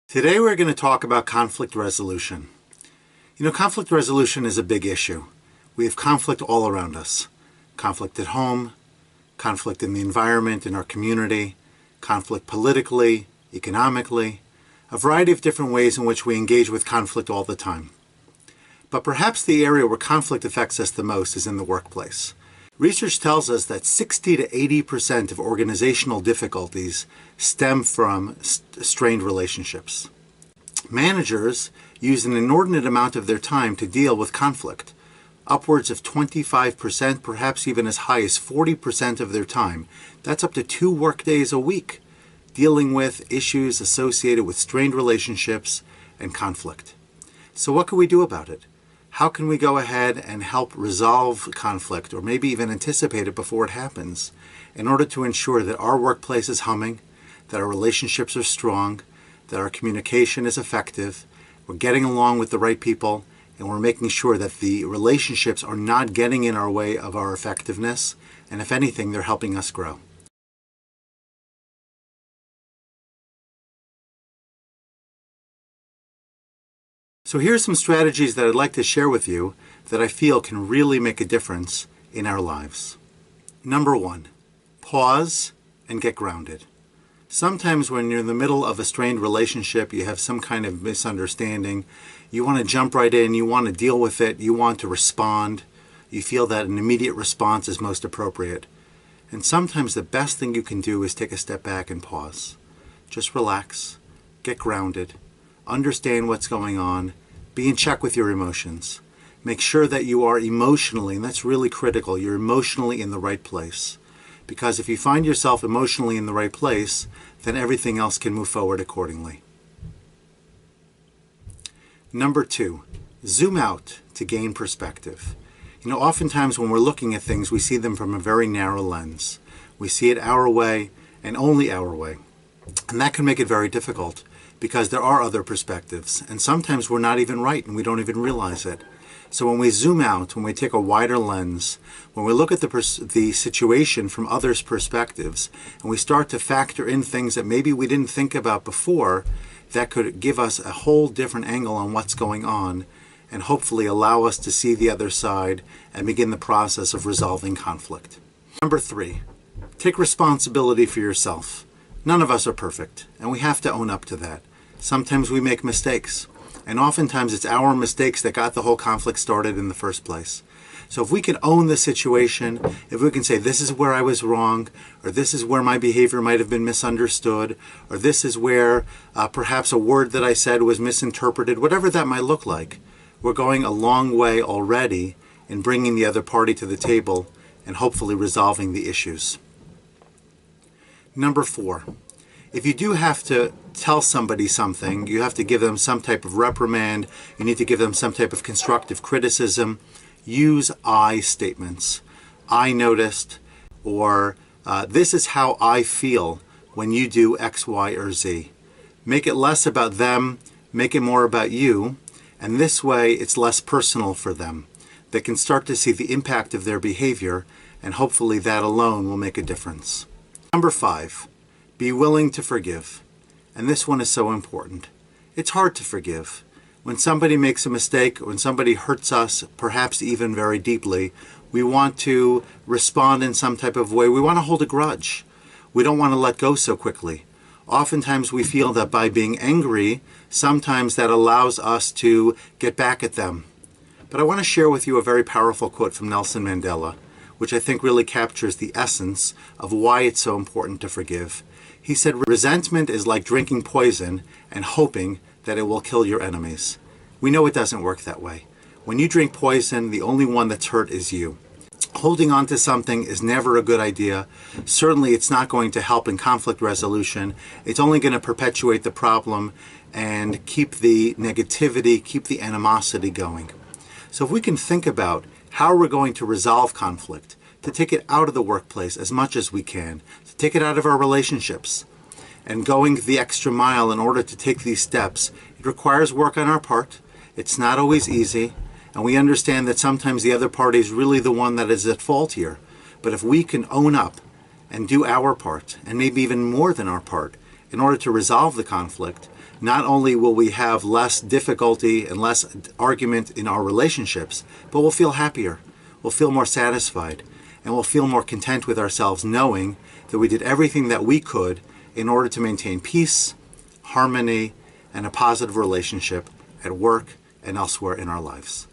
Today we're going to talk about conflict resolution. Conflict resolution is a big issue. We have conflict all around us. Conflict at home, conflict in the environment, in our community, conflict politically, economically, a variety of different ways in which we engage with conflict all the time. But perhaps the area where conflict affects us the most is in the workplace. Research tells us that 60 to 80% of organizational difficulties stem from strained relationships. Managers use an inordinate amount of their time to deal with conflict. Upwards of 25%, perhaps even as high as 40% of their time. That's up to 2 workdays a week, dealing with issues associated with strained relationships and conflict. So what can we do about it? How can we go ahead and help resolve conflict, or maybe even anticipate it before it happens, in order to ensure that our workplace is humming, that our relationships are strong, that our communication is effective, we're getting along with the right people, and we're making sure that the relationships are not getting in our way of our effectiveness, and if anything, they're helping us grow. So here's some strategies that I'd like to share with you that I feel can really make a difference in our lives. Number 1, pause and get grounded. Sometimes when you're in the middle of a strained relationship, you have some kind of misunderstanding, you want to jump right in, you want to deal with it, you want to respond, you feel that an immediate response is most appropriate. And sometimes the best thing you can do is take a step back and pause. Just relax, get grounded, understand what's going on, be in check with your emotions. Make sure that you are emotionally, and that's really critical, you're emotionally in the right place. Because if you find yourself emotionally in the right place, then everything else can move forward accordingly. Number 2, zoom out to gain perspective. Oftentimes when we're looking at things, we see them from a very narrow lens. We see it our way and only our way. And that can make it very difficult because there are other perspectives. And sometimes we're not even right and we don't even realize it. So when we zoom out, when we take a wider lens, when we look at the situation from others' perspectives, and we start to factor in things that maybe we didn't think about before, that could give us a whole different angle on what's going on, and hopefully allow us to see the other side and begin the process of resolving conflict. Number 3, take responsibility for yourself. None of us are perfect, and we have to own up to that. Sometimes we make mistakes. And oftentimes it's our mistakes that got the whole conflict started in the first place. So if we can own the situation, if we can say this is where I was wrong, or this is where my behavior might have been misunderstood, or this is where perhaps a word that I said was misinterpreted, whatever that might look like, we're going a long way already in bringing the other party to the table and hopefully resolving the issues. Number 4. If you do have to tell somebody something, you have to give them some type of reprimand, you need to give them some type of constructive criticism, use I statements. I noticed, or this is how I feel when you do X, Y, or Z. Make it less about them, make it more about you, and this way it's less personal for them. They can start to see the impact of their behavior, and hopefully that alone will make a difference. Number 5. Be willing to forgive. And this one is so important. It's hard to forgive. When somebody makes a mistake, when somebody hurts us, perhaps even very deeply, we want to respond in some type of way. We want to hold a grudge. We don't want to let go so quickly. Oftentimes we feel that by being angry, sometimes that allows us to get back at them. But I want to share with you a very powerful quote from Nelson Mandela, which I think really captures the essence of why it's so important to forgive. He said, resentment is like drinking poison and hoping that it will kill your enemies. We know it doesn't work that way. When you drink poison, the only one that's hurt is you. Holding on to something is never a good idea. Certainly it's not going to help in conflict resolution. It's only going to perpetuate the problem and keep the negativity, keep the animosity going. So if we can think about how we're going to resolve conflict, to take it out of the workplace as much as we can, to take it out of our relationships, and going the extra mile in order to take these steps, it requires work on our part. It's not always easy, and we understand that sometimes the other party is really the one that is at fault here. But if we can own up and do our part, and maybe even more than our part, in order to resolve the conflict, not only will we have less difficulty and less argument in our relationships, but we'll feel happier, we'll feel more satisfied, and we'll feel more content with ourselves knowing that we did everything that we could in order to maintain peace, harmony, and a positive relationship at work and elsewhere in our lives.